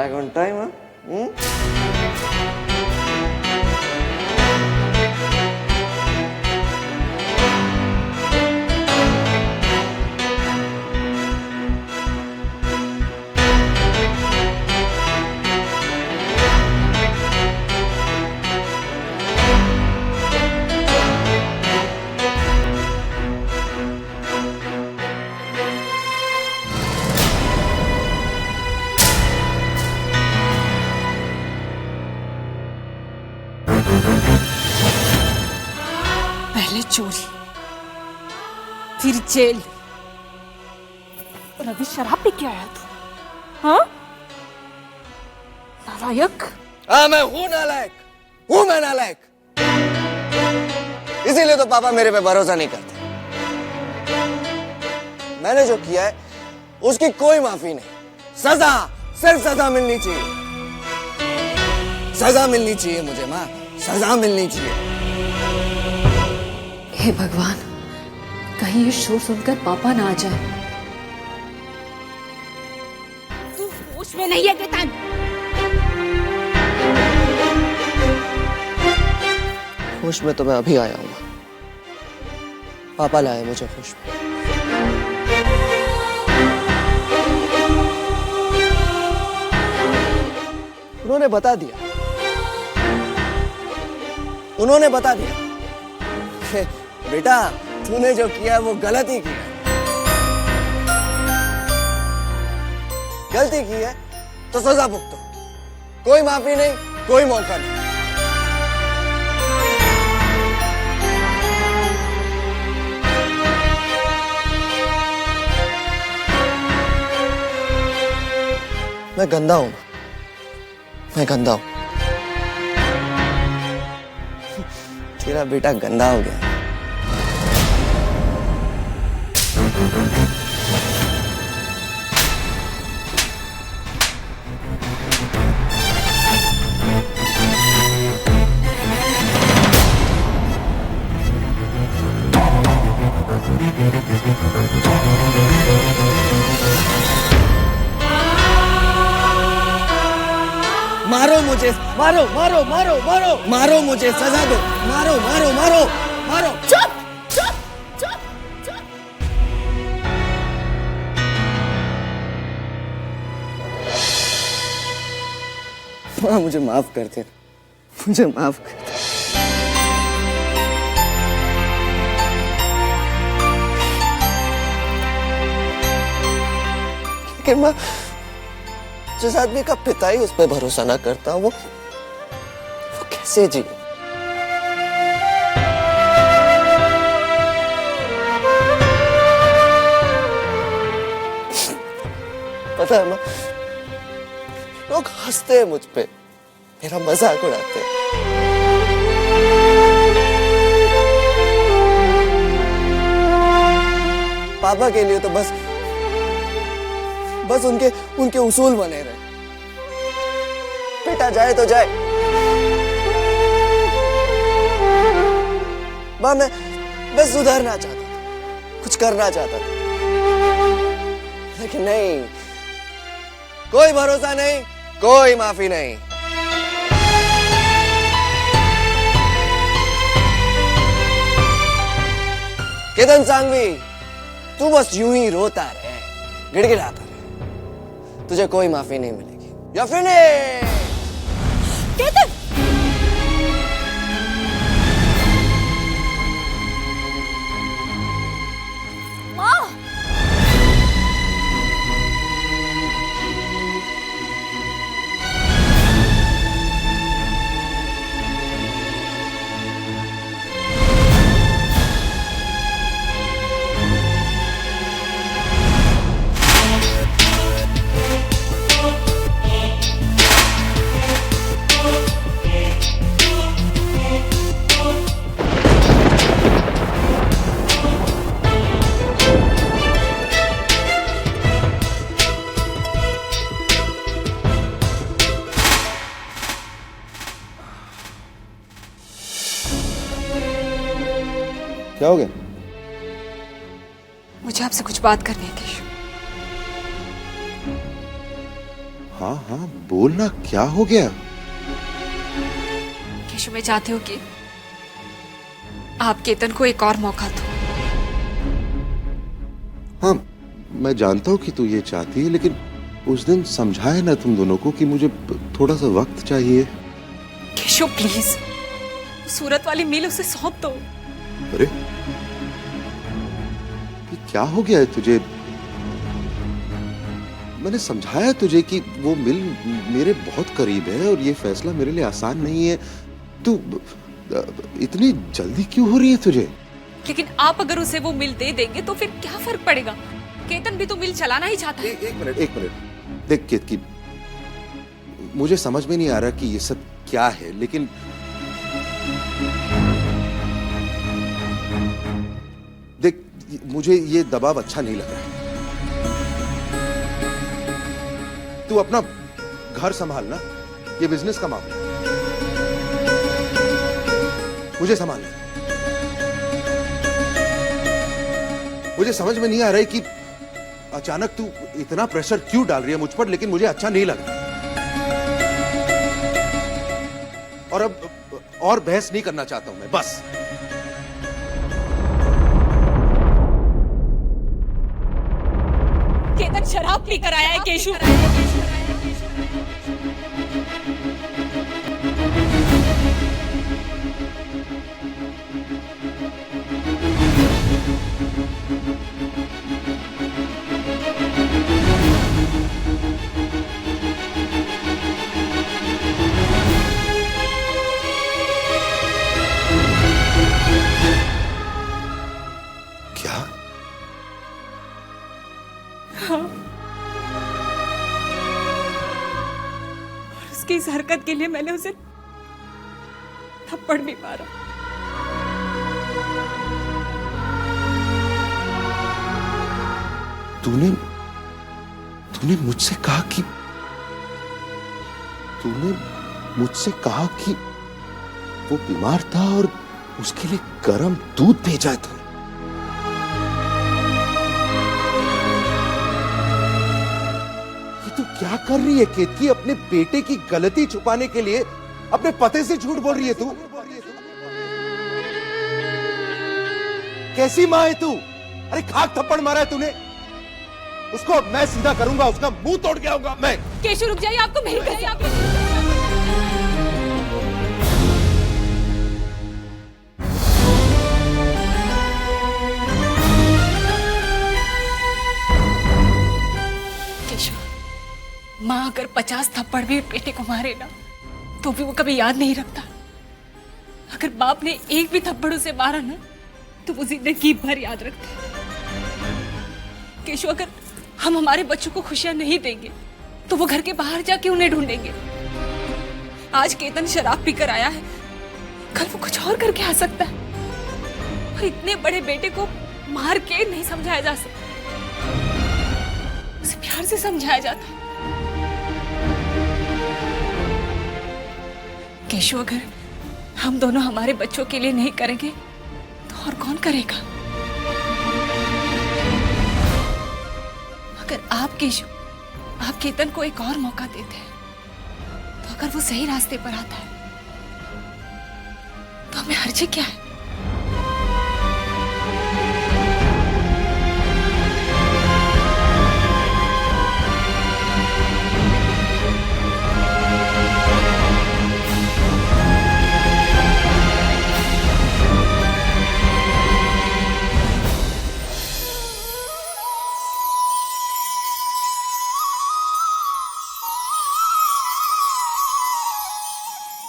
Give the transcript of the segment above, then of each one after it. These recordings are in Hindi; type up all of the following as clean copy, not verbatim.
back on time, huh? पहले चोरी, फिर जेल, और अभी शराब पी के आया तू, हाँ? नालायक। हाँ, मैं हूँ नालायक, मैं नालायक। इसीलिए तो पापा मेरे पे भरोसा नहीं करते। मैंने जो किया है उसकी कोई माफी नहीं। सजा, सिर्फ सजा मिलनी चाहिए। सजा मिलनी चाहिए मुझे माँ, सजा मिलनी चाहिए। हे भगवान, कहीं ये शोर सुनकर पापा ना आ जाए। तू होश में नहीं है केतन। होश में तो मैं अभी आया हूँ। पापा लाए मुझे होश में। उन्होंने बता दिया कि बेटा तूने जो किया वो गलती की है। गलती की है तो सजा भुगतो। कोई माफी नहीं, कोई मौका नहीं। मैं गंदा हूं, मैं गंदा हूं। तेरा बेटा गंदा हो गया। मारो मुझे, मारो मारो मारो मारो मारो मुझे, सजा दो। मारो मारो मारो मारो। चुप चुप चुप चुप। माँ मुझे माफ कर दे, मुझे माफ कर दे। लेकिन माँ, जिस आदमी का पिता ही उस पर भरोसा ना करता, वो कैसे जी? पता है माँ, लोग हंसते हैं मुझ पे, मेरा मजाक उड़ाते हैं। पापा के लिए तो बस उनके उसूल बने रहे। बेटा जाए तो जाए। माँ मैं सुधरना चाहता था, कुछ करना चाहता था, लेकिन नहीं, कोई भरोसा नहीं, कोई माफी नहीं। केतन सांघवी, तू बस यूं ही रोता रहे, गिड़गिड़ाता रहे, तुझे कोई माफी नहीं मिलेगी। You're finished! केतन! माँ! क्या हो गया? मुझे आपसे कुछ बात करनी है केशव। हाँ हाँ बोलना, क्या हो गया? केशव, मैं चाहती हूँ कि आप केतन को एक और मौका दो। हाँ मैं जानता हूँ कि तू ये चाहती है, लेकिन उस दिन समझाया ना तुम दोनों को कि मुझे थोड़ा सा वक्त चाहिए। केशव प्लीज, सूरत वाली मिल उसे सौंप दो। अरे ये क्या हो गया है तुझे? मैंने समझाया तुझे कि वो मिल मेरे बहुत करीब है और ये फैसला मेरे लिए आसान नहीं है। तू इतनी जल्दी क्यों हो रही है तुझे? लेकिन आप अगर उसे वो मिल दे देंगे तो फिर क्या फर्क पड़ेगा? केतन भी तो मिल चलाना ही चाहता है। एक मिनट देख केतकी, मुझे समझ में नहीं आ रहा कि ये सब क्या है, लेकिन देख मुझे ये दबाव अच्छा नहीं लग रहा है। तू अपना घर संभालना, ये बिजनेस का मामला है, मुझे संभालना। मुझे समझ में नहीं आ रहा है कि अचानक तू इतना प्रेशर क्यों डाल रही है मुझ पर, लेकिन मुझे अच्छा नहीं लग रहा। और अब और बहस नहीं करना चाहता हूं मैं, बस। केतन शराब पी कर आया है केशव। क्या? उसकी इस हरकत के लिए मैंने उसे थप्पड़ भी मारा। तूने मुझसे कहा कि वो बीमार था और उसके लिए गर्म दूध भेजा था। ये तू क्या कर रही है केतकी? अपने बेटे की गलती छुपाने के लिए अपने पति से झूठ बोल रही है तू? कैसी मां है तू? अरे खाक थप्पड़ मारा है तूने उसको। मैं सीधा करूंगा, उसका मुंह तोड़ के आऊंगा मैं। केशव रुक जाइए, आपको मेरी कसम। केशव, माँ अगर 50 थप्पड़ भी बेटे को मारे ना तो भी वो कभी याद नहीं रखता। अगर बाप ने एक भी थप्पड़ उसे मारा ना तो वो जिंदगी भर याद रखता है। केशव, अगर हम हमारे बच्चों को खुशियां नहीं देंगे तो वो घर के बाहर जाके उन्हें ढूंढेंगे। आज केतन शराब पीकर आया है, कल वो कुछ और करके आ सकता है। और इतने बड़े बेटे को मार के नहीं समझाया जा सकता, उसे प्यार से समझाया जाता है। केशव, अगर हम दोनों हमारे बच्चों के लिए नहीं करेंगे तो और कौन करेगा? अगर आप केशव, आप केतन को एक और मौका देते हैं तो अगर वो सही रास्ते पर आता है तो हमें हर्जी क्या है?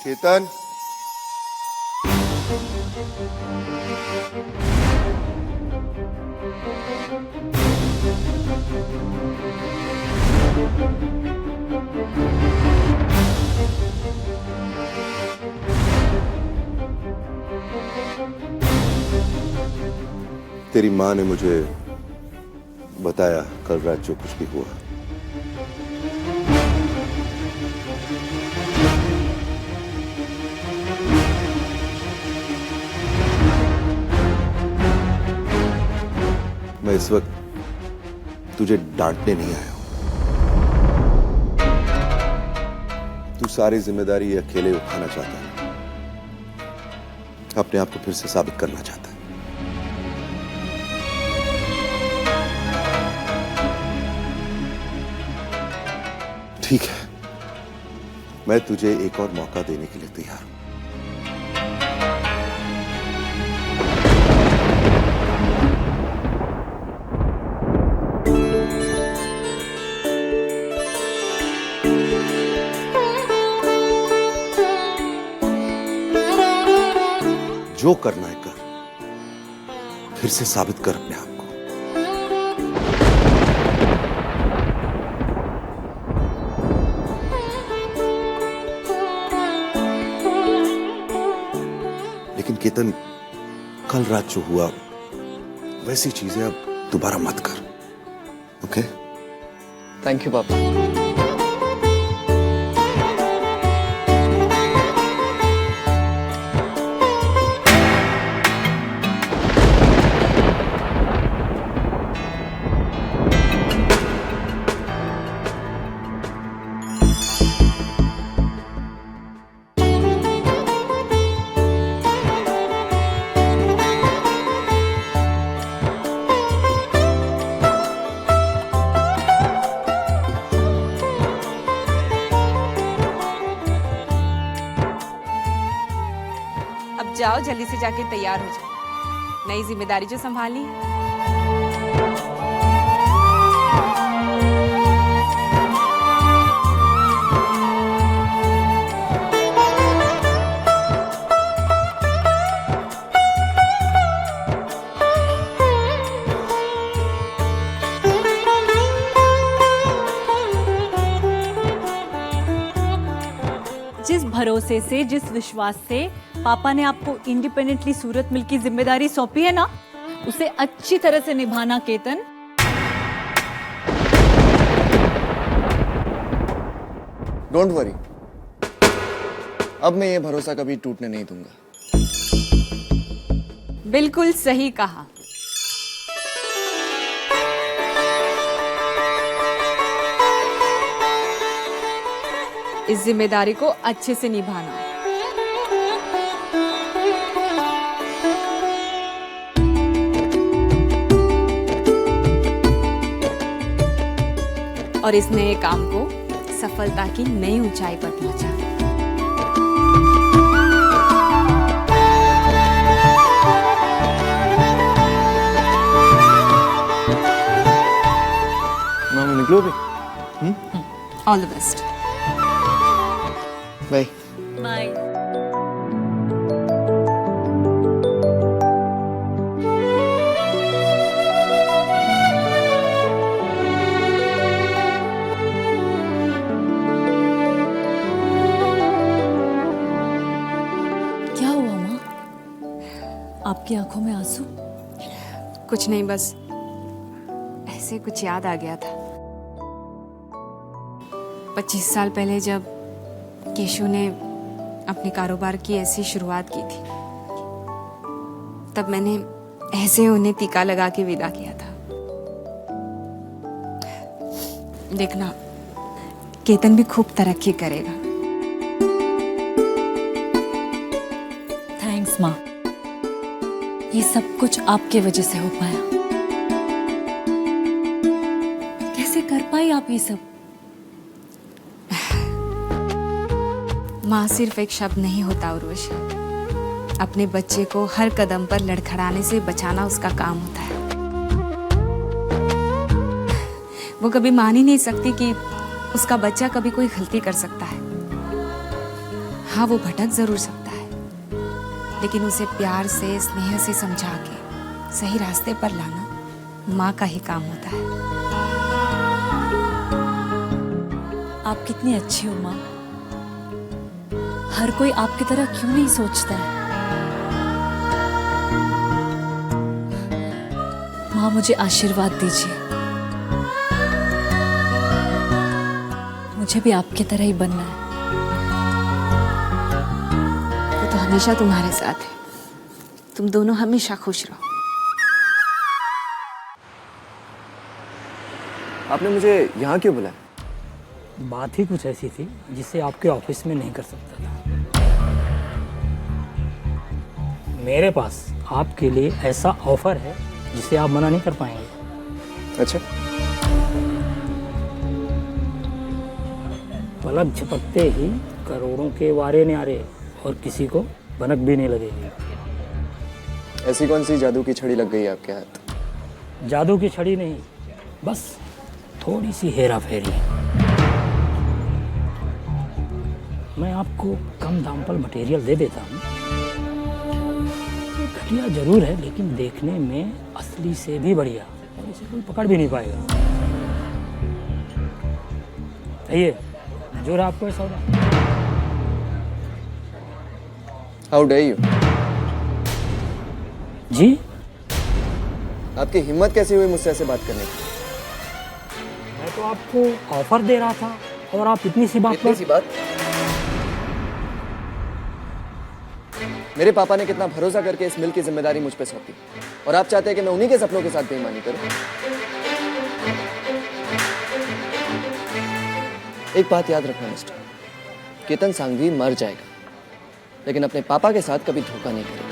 केतन, तेरी माँ ने मुझे बताया कल रात जो कुछ भी हुआ। मैं इस वक्त तुझे डांटने नहीं आया हूं। सारी जिम्मेदारी ये अकेले उठाना चाहता है, अपने आप को फिर से साबित करना चाहता है। ठीक है, मैं तुझे एक और मौका देने के लिए तैयार हूं। जो करना है कर, फिर से साबित कर अपने आप को। लेकिन केतन, कल रात जो हुआ वैसी चीजें अब दोबारा मत कर, ओके? थैंक यू पापा। अब जाओ, जल्दी से जाके तैयार हो जाओ, नई जिम्मेदारी जो संभालनी है। जिस भरोसे से, जिस विश्वास से पापा ने आपको इंडिपेंडेंटली सूरत मिल की जिम्मेदारी सौंपी है ना, उसे अच्छी तरह से निभाना केतन। डोंट वरी, अब मैं ये भरोसा कभी टूटने नहीं दूंगा। बिल्कुल सही कहा। इस जिम्मेदारी को अच्छे से निभाना। और इस नए काम को सफलता की नई ऊंचाई पर पहुंचाना। मामा निकलो भी। All the best. Bye. Bye. क्या हुआ माँ? आपकी आंखों में आंसू? कुछ नहीं, बस ऐसे कुछ याद आ गया था। 25 साल पहले जब केशु ने अपने कारोबार की ऐसी शुरुआत की थी, तब मैंने ऐसे उन्हें टीका लगा के विदा किया था। देखना, केतन भी खूब तरक्की करेगा। थैंक्स माँ, ये सब कुछ आपके वजह से हो पाया। कैसे कर पाई आप ये सब? माँ सिर्फ एक शब्द नहीं होता उर्वशी, अपने बच्चे को हर कदम पर लड़खड़ाने से बचाना उसका काम होता है। वो कभी मान ही नहीं सकती कि उसका बच्चा कभी कोई गलती कर सकता है। हाँ, वो भटक जरूर सकता है, लेकिन उसे प्यार से, स्नेह से समझा के सही रास्ते पर लाना माँ का ही काम होता है। आप कितनी अच्छी हो माँ। हर कोई आपकी तरह क्यों नहीं सोचता है? माँ, मुझे आशीर्वाद दीजिए। मुझे भी आपकी तरह ही बनना है। वो तो हमेशा तुम्हारे साथ है। तुम दोनों हमेशा खुश रहो। आपने मुझे यहाँ क्यों बुलाया? बात ही कुछ ऐसी थी जिसे आपके ऑफिस में नहीं कर सकता था। मेरे पास आपके लिए ऐसा ऑफर है जिसे आप मना नहीं कर पाएंगे। अच्छा, पलक झपकते ही करोड़ों के वारे न्यारे और किसी को भनक भी नहीं लगेगी। ऐसी कौन सी जादू की छड़ी लग गई है आपके हाथ? जादू की छड़ी नहीं, बस थोड़ी सी हेरा फेरी। मैं आपको कम दाम पर मटेरियल दे देता हूँ। घटिया जरूर है लेकिन देखने में असली से भी बढ़िया, और इसे कोई पकड़ भी नहीं पाएगा। आइए, मंजूर है आपको ये सौदा? How day you? जी, आपकी हिम्मत कैसी हुई मुझसे ऐसे बात करने की? मैं तो आपको ऑफर दे रहा था और आप इतनी सी बात इतनी सी बात? मेरे पापा ने कितना भरोसा करके इस मिल की जिम्मेदारी मुझ पे सौंपी, और आप चाहते हैं कि मैं उन्हीं के सपनों के साथ बेईमानी करूं? एक बात याद रखना मिस्टर, केतन सांघवी मर जाएगा लेकिन अपने पापा के साथ कभी धोखा नहीं करेगा।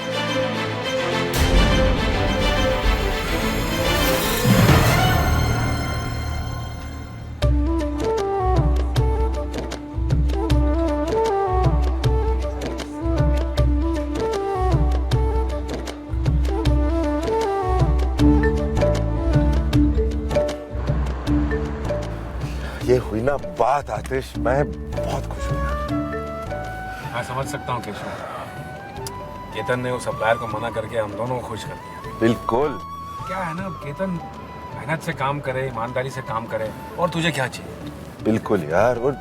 ये हुई ना बात आतिश, मैं बहुत खुश हूँ यार। मैं समझ सकता हूँ केशव, केतन ने उस सप्लायर को मना करके हम दोनों को खुश कर दिया। बिल्कुल। क्या है ना, केतन मेहनत से काम करे, ईमानदारी से काम करे, और तुझे क्या चाहिए? बिल्कुल यार, और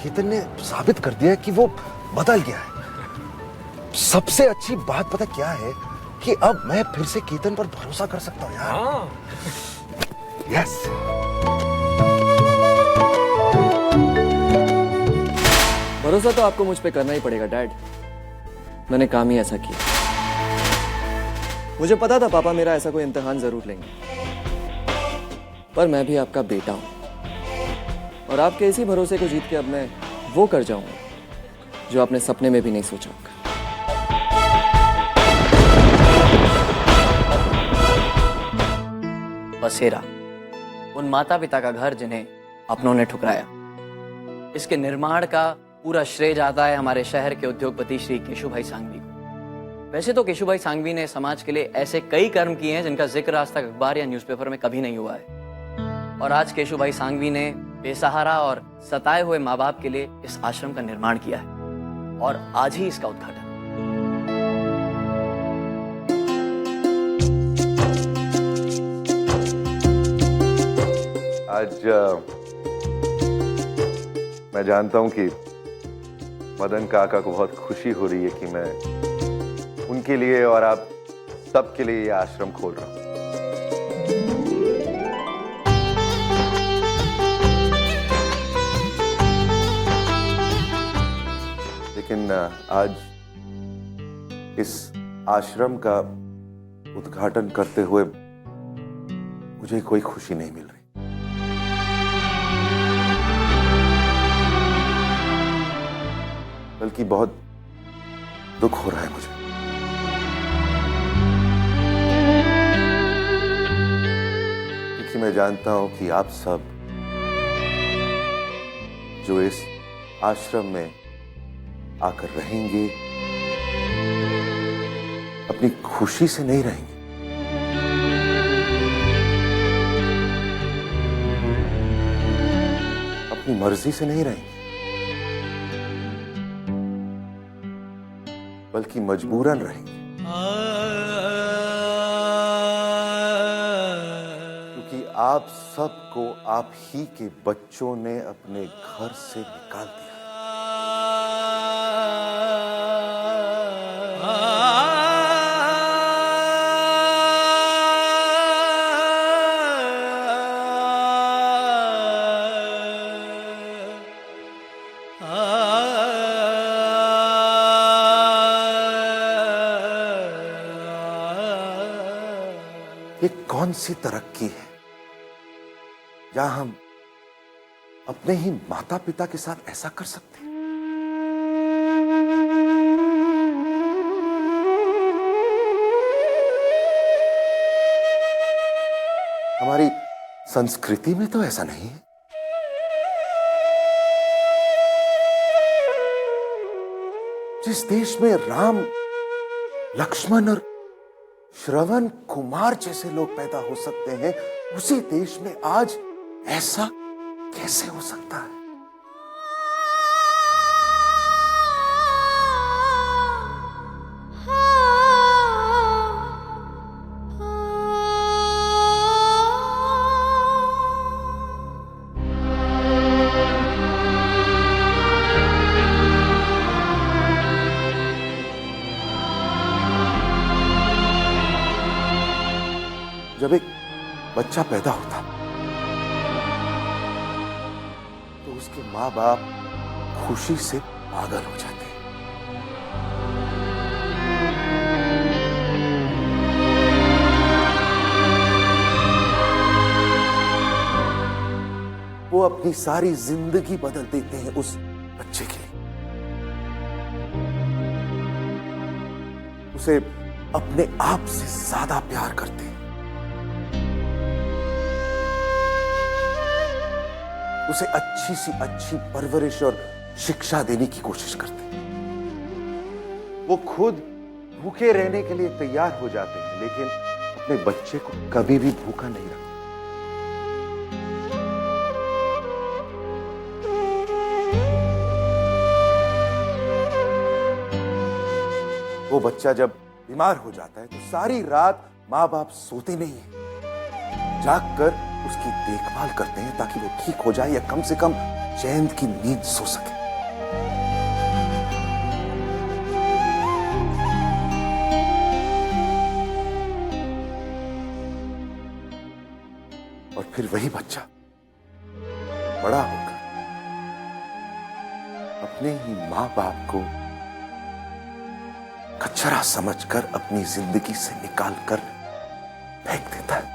केतन ने साबित कर दिया कि वो बदल गया है। सबसे अच्छी बात पता क्या है कि अब मैं फिर से केतन पर भरोसा कर सकता हूँ यार। हाँ, यस। भरोसा तो आपको मुझ पे करना ही पड़ेगा डैड, मैंने काम ही ऐसा किया। मुझे पता था पापा मेरा ऐसा कोई इम्तिहान जरूर लेंगे, पर मैं भी आपका बेटा हूं, और आपके इसी भरोसे को जीत के अब मैं वो कर जाऊंगा जो आपने सपने में भी नहीं सोचा होगा। बसेरा, उन माता पिता का घर जिन्हें अपनों ने ठुकराया, इसके निर्माण का पूरा श्रेय जाता है हमारे शहर के उद्योगपति श्री केशुभाई सांघवी को। वैसे तो केशुभाई सांघवी ने समाज के लिए ऐसे कई कर्म किए हैं जिनका जिक्र आज तक अखबार या न्यूज़पेपर में कभी नहीं हुआ है, और आज केशुभाई सांघवी ने बेसहारा और सताए हुए माँ बाप के लिए इस आश्रम का निर्माण किया है, और आज ही इसका उद्घाटन। आज मैं जानता हूं कि मदन काका को बहुत खुशी हो रही है कि मैं उनके लिए और आप सबके लिए ये आश्रम खोल रहा हूं। लेकिन आज इस आश्रम का उद्घाटन करते हुए मुझे कोई खुशी नहीं मिल रही। बल्कि बहुत दुख हो रहा है मुझे, क्योंकि मैं जानता हूं कि आप सब जो इस आश्रम में आकर रहेंगे अपनी खुशी से नहीं रहेंगे, अपनी मर्जी से नहीं रहेंगे, बल्कि मजबूरन रहेंगे। क्योंकि आप सबको आप ही के बच्चों ने अपने घर से निकाल दिया। ये कौन सी तरक्की है जहां हम अपने ही माता पिता के साथ ऐसा कर सकते हैं? हमारी संस्कृति में तो ऐसा नहीं है। जिस देश में राम, लक्ष्मण और श्रवण कुमार जैसे लोग पैदा हो सकते हैं, उसी देश में आज ऐसा कैसे हो सकता है? जब एक बच्चा पैदा होता तो उसके माँ बाप खुशी से पागल हो जाते हैं। वो अपनी सारी जिंदगी बदल देते हैं उस बच्चे के लिए। उसे अपने आप से ज्यादा प्यार करते हैं। उसे अच्छी सी अच्छी परवरिश और शिक्षा देने की कोशिश करते हैं। वो खुद भूखे रहने के लिए तैयार हो जाते हैं, लेकिन अपने बच्चे को कभी भी भूखा नहीं रखते। वो बच्चा जब बीमार हो जाता है तो सारी रात माँ बाप सोते नहीं है, जागकर उसकी देखभाल करते हैं ताकि वो ठीक हो जाए या कम से कम चैन की नींद सो सके। और फिर वही बच्चा बड़ा होकर अपने ही माँ बाप को कचरा समझकर अपनी जिंदगी से निकालकर फेंक देता है।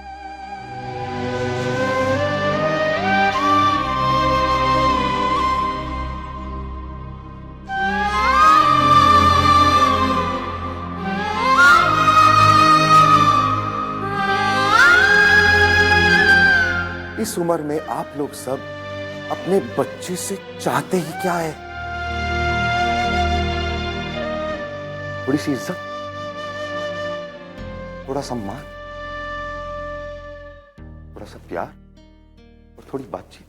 इस उम्र में आप लोग सब अपने बच्चे से चाहते ही क्या है? थोड़ी सी इज्जत, थोड़ा सम्मान, थोड़ा सा प्यार और थोड़ी बातचीत।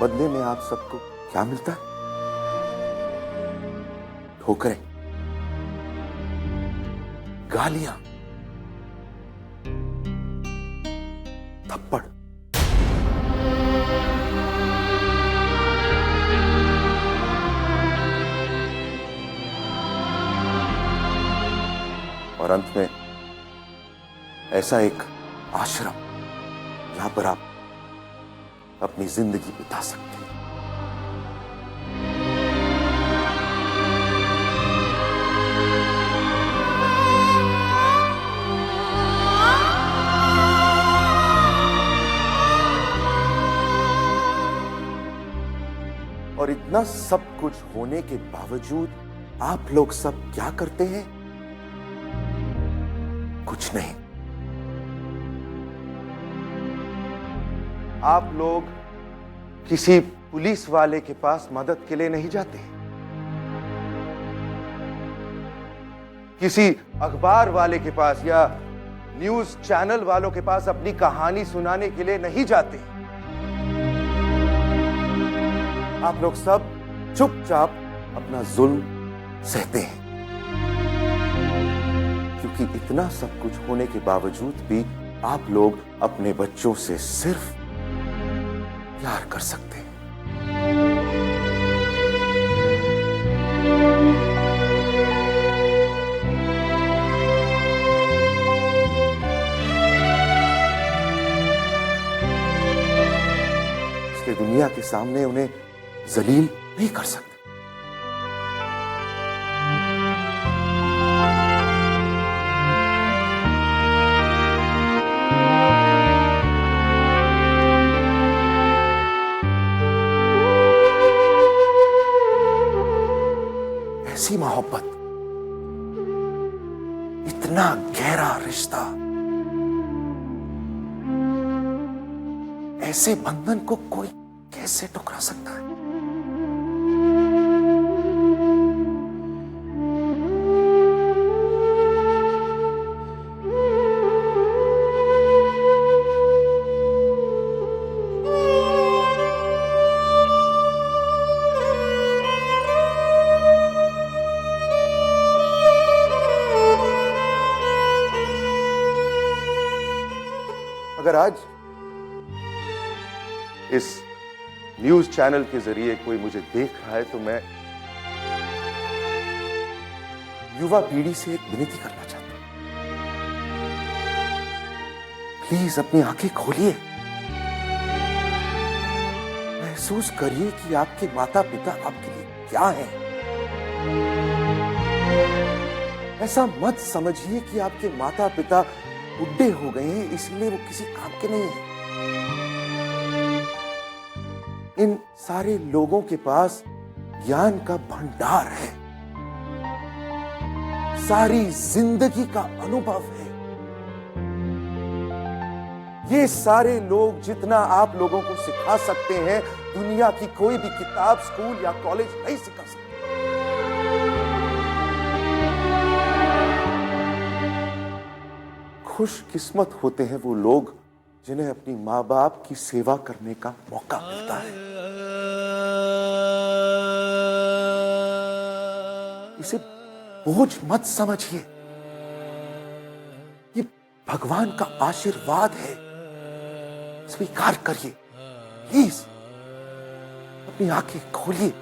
बदले में आप सबको क्या मिलता है? ठोकरें, गालियां, थप्पड़। और अंत में ऐसा एक आश्रम जहां पर आप अपनी जिंदगी बिता सकते हैं। और इतना सब कुछ होने के बावजूद आप लोग सब क्या करते हैं? कुछ नहीं। आप लोग किसी पुलिस वाले के पास मदद के लिए नहीं जाते, किसी अखबार वाले के पास या न्यूज चैनल वालों के पास अपनी कहानी सुनाने के लिए नहीं जाते। आप लोग सब चुपचाप अपना जुल्म सहते हैं, क्योंकि इतना सब कुछ होने के बावजूद भी आप लोग अपने बच्चों से सिर्फ प्यार कर सकते हैं। इसलिए दुनिया के सामने उन्हें जलील नहीं कर सकते। ऐसी मोहब्बत, इतना गहरा रिश्ता, ऐसे बंधन को कोई कैसे टुकरा सकता है? अगर आज इस न्यूज चैनल के जरिए कोई मुझे देख रहा है तो मैं युवा पीढ़ी से एक विनती करना चाहता हूं। प्लीज अपनी आंखें खोलिए, महसूस करिए कि आपके माता पिता आपके लिए क्या हैं। ऐसा मत समझिए कि आपके माता पिता बुढ़े हो गए हैं इसलिए वो किसी काम के नहीं हैं। इन सारे लोगों के पास ज्ञान का भंडार है, सारी जिंदगी का अनुभव है। ये सारे लोग जितना आप लोगों को सिखा सकते हैं, दुनिया की कोई भी किताब, स्कूल या कॉलेज नहीं सिखा सकती। खुशकिस्मत होते हैं वो लोग जिन्हें अपनी माँ बाप की सेवा करने का मौका मिलता है। इसे बोझ मत समझिए, ये भगवान का आशीर्वाद है, स्वीकार करिए। प्लीज अपनी आंखें खोलिए।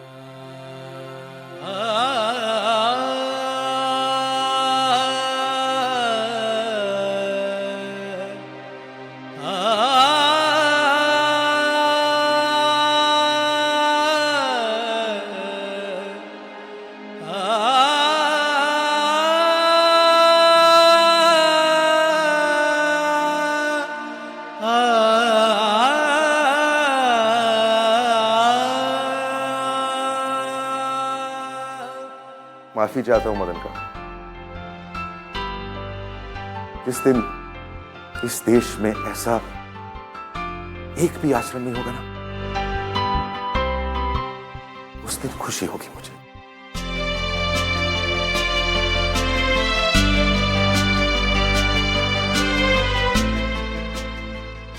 माफी चाहता हूं मदन का। जिस दिन इस देश में ऐसा एक भी आश्रम नहीं होगा ना, उस दिन खुशी होगी मुझे।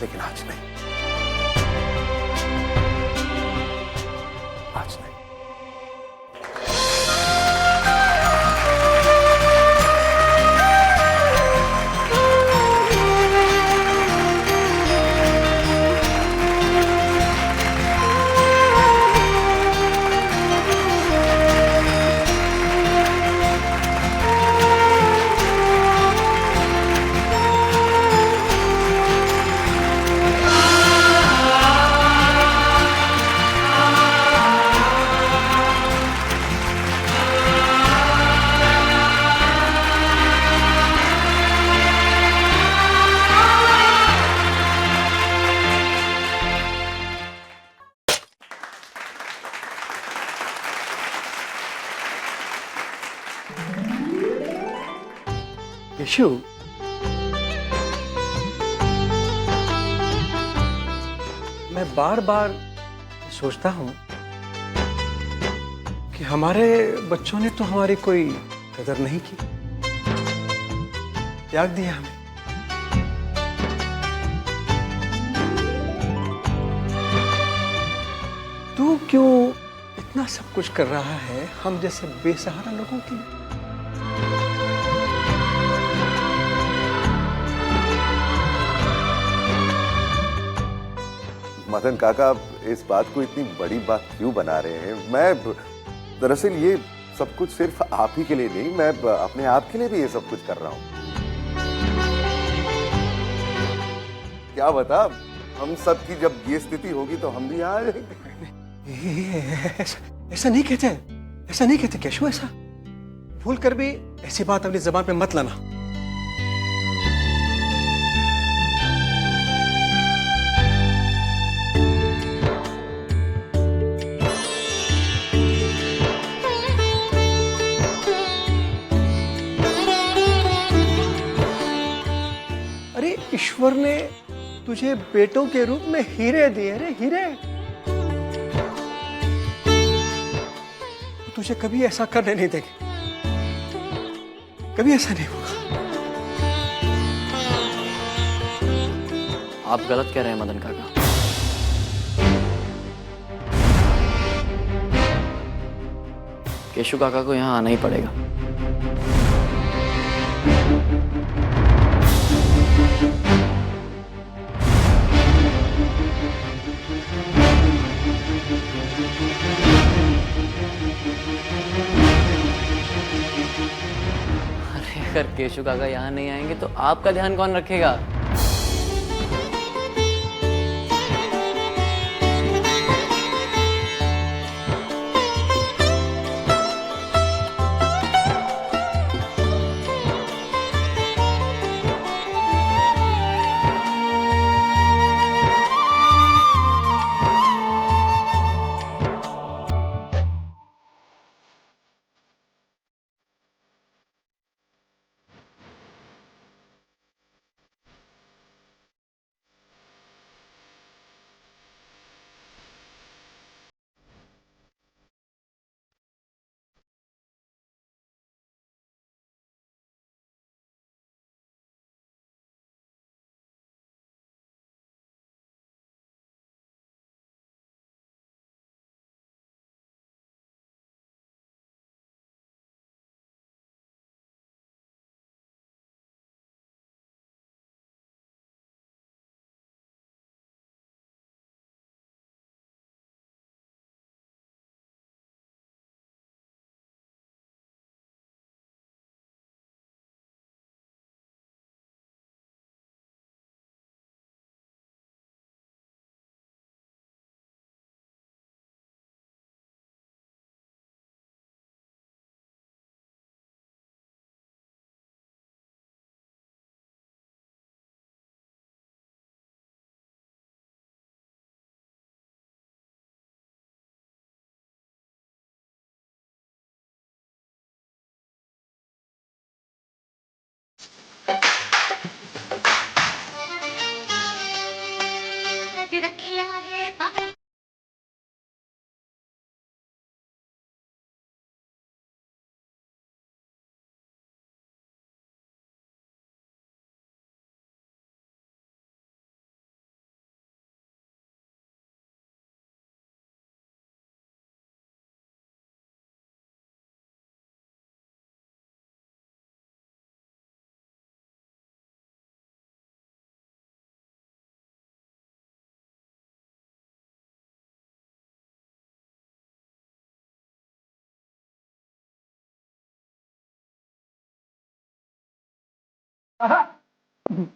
लेकिन आज नहीं, आज नहीं। यशु, मैं बार बार सोचता हूं कि हमारे बच्चों ने तो हमारी कोई कदर नहीं की, त्याग दिया हमें। तू क्यों इतना सब कुछ कर रहा है हम जैसे बेसहारा लोगों के लिए? मदन काका, आप इस बात को इतनी बड़ी बात क्यों बना रहे हैं? मैं दरअसल ये सब कुछ सिर्फ आप ही के लिए नहीं, मैं अपने आप के लिए भी ये सब कुछ कर रहा हूं। क्या बता, हम सब की जब ये स्थिति होगी तो हम भी यहाँ रहेंगे। ऐसा नहीं कहते, ऐसा नहीं कहते केशव। ऐसा भूल कर भी ऐसी बात अपनी जबान पे मत लाना। अरे ईश्वर ने तुझे बेटों के रूप में हीरे दिए रे, हीरे। तुझे कभी ऐसा करने नहीं देंगे, कभी ऐसा नहीं होगा। आप गलत कह रहे हैं मदन काका। केशु काका को यहाँ आना ही पड़ेगा। अरे अगर केशु काका यहाँ नहीं आएंगे तो आपका ध्यान कौन रखेगा?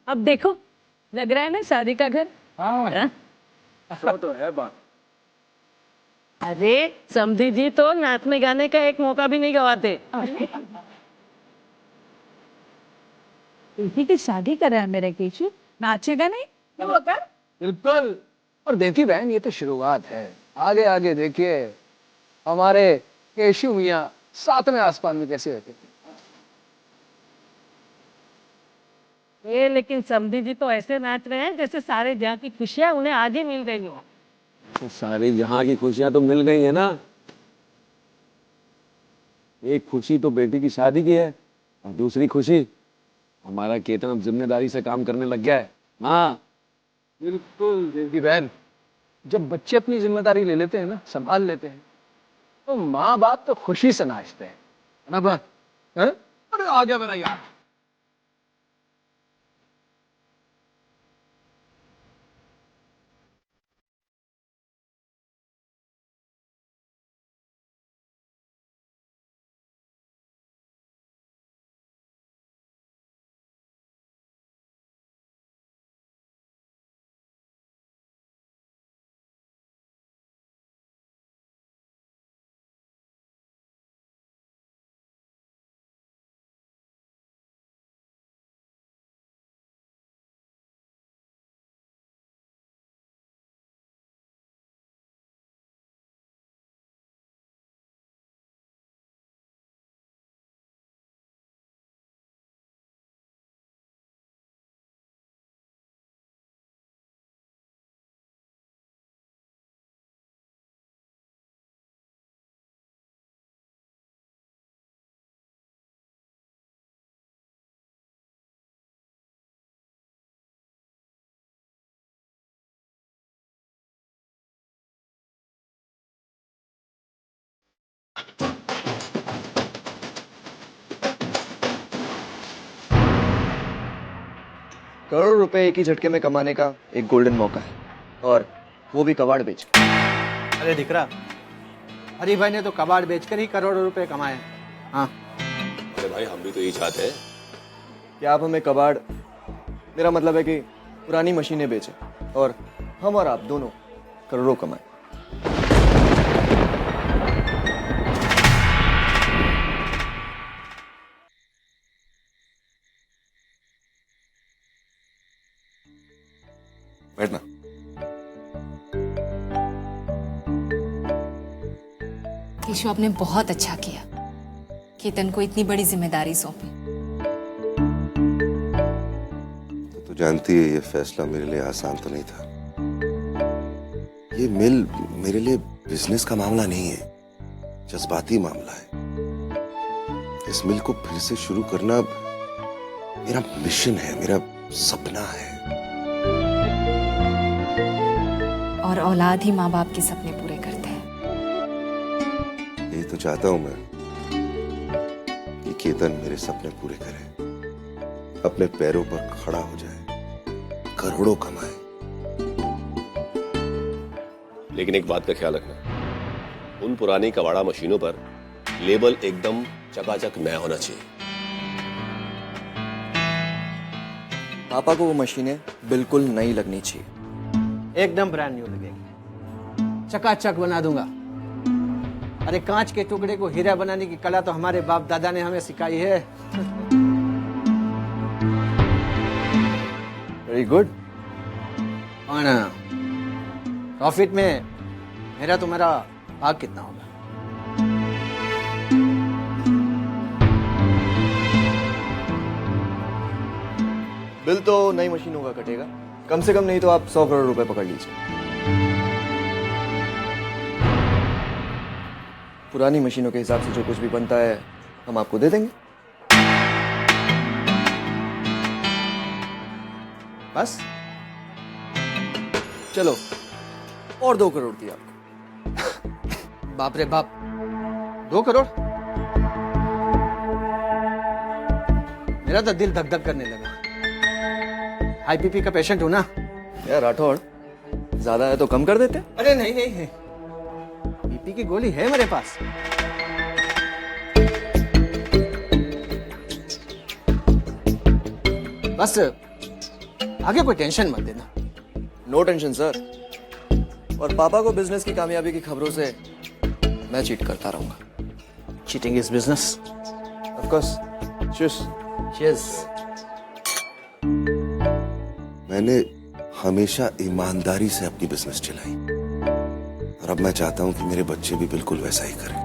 अब देखो, लग रहा है ना शादी का घर। हाँ? तो है बात। अरे समधी जी तो नाचने गाने का एक मौका भी नहीं गवाते। इसी की शादी कर रहा है मेरे केशु, नाचेगा नहीं? बिल्कुल। और देखी बहन, ये तो शुरुआत है, आगे आगे देखिए हमारे केशु मियाँ सातवें आसमान में कैसे रहते थे। ये लेकिन समधी जी तो ऐसे नाच रहे हैं जैसे सारे जहाँ की खुशियाँ उन्हें आज ही मिल गई हो। तो सारी जहाँ की खुशियां तो मिल गई है ना। एक खुशी तो बेटी की शादी की है और दूसरी खुशी हमारा केतन अब जिम्मेदारी से काम करने लग गया है। हाँ बिल्कुल देवी बहन, जब बच्चे अपनी जिम्मेदारी ले लेते हैं ना, संभाल लेते हैं, तो माँ बाप तो खुशी से नाचते हैं ना बात। अरे आ गया मेरा यार। करोड़ों रुपए एक ही झटके में कमाने का एक गोल्डन मौका है, और वो भी कबाड़ बेच। अरे दिख रहा, हरी भाई ने तो कबाड़ बेचकर ही करोड़ों रुपए कमाए। हाँ अरे भाई हम भी तो यही चाहते हैं कि आप हमें कबाड़, मेरा मतलब है कि पुरानी मशीनें बेचें और हम और आप दोनों करोड़ों कमाएं। बैठना। केशव, आपने बहुत अच्छा किया, केतन को इतनी बड़ी जिम्मेदारी सौंपी। तो जानती है ये फैसला मेरे लिए आसान तो नहीं था। ये मिल मेरे लिए बिजनेस का मामला नहीं है, जज्बाती मामला है। इस मिल को फिर से शुरू करना मेरा मिशन है, मेरा सपना है। और औलाद ही माँ बाप के सपने पूरे करते हैं। यही तो चाहता हूं मैं कि केतन मेरे सपने पूरे करे, अपने पैरों पर खड़ा हो जाए, करोड़ों कमाए। लेकिन एक बात का ख्याल रखना, उन पुरानी कबाड़ा मशीनों पर लेबल एकदम चकाचक नया होना चाहिए। पापा को वो मशीनें बिल्कुल नई लगनी चाहिए, एकदम ब्रांड न्यू लगेगी, चकाचक बना दूंगा। अरे कांच के टुकड़े को हीरा बनाने की कला तो हमारे बाप दादा ने हमें सिखाई है। Very good. और प्रॉफिट में मेरा तुम्हारा भाग कितना होगा? बिल तो नई मशीनों का कटेगा, कम से कम नहीं तो आप 100 करोड़ रुपए पकड़ लीजिए। पुरानी मशीनों के हिसाब से जो कुछ भी बनता है हम आपको दे देंगे। बस चलो, और 2 करोड़ दिया आपको। बाप रे बाप, 2 करोड़? मेरा तो दिल धक धक करने लगा। हाई बीपी का पेशेंट हूं ना। यार राठौड़, ज्यादा है तो कम कर देते। अरे नहीं नहीं है, बीपी की गोली है मेरे पास। बस आगे कोई टेंशन मत देना। No tension sir. और पापा को बिजनेस की कामयाबी की खबरों से मैं चीट करता रहूंगा। Cheating is business. Of course. Cheers. Cheers. मैंने हमेशा ईमानदारी से अपनी बिजनेस चलाई, और अब मैं चाहता हूं कि मेरे बच्चे भी बिल्कुल वैसा ही करें।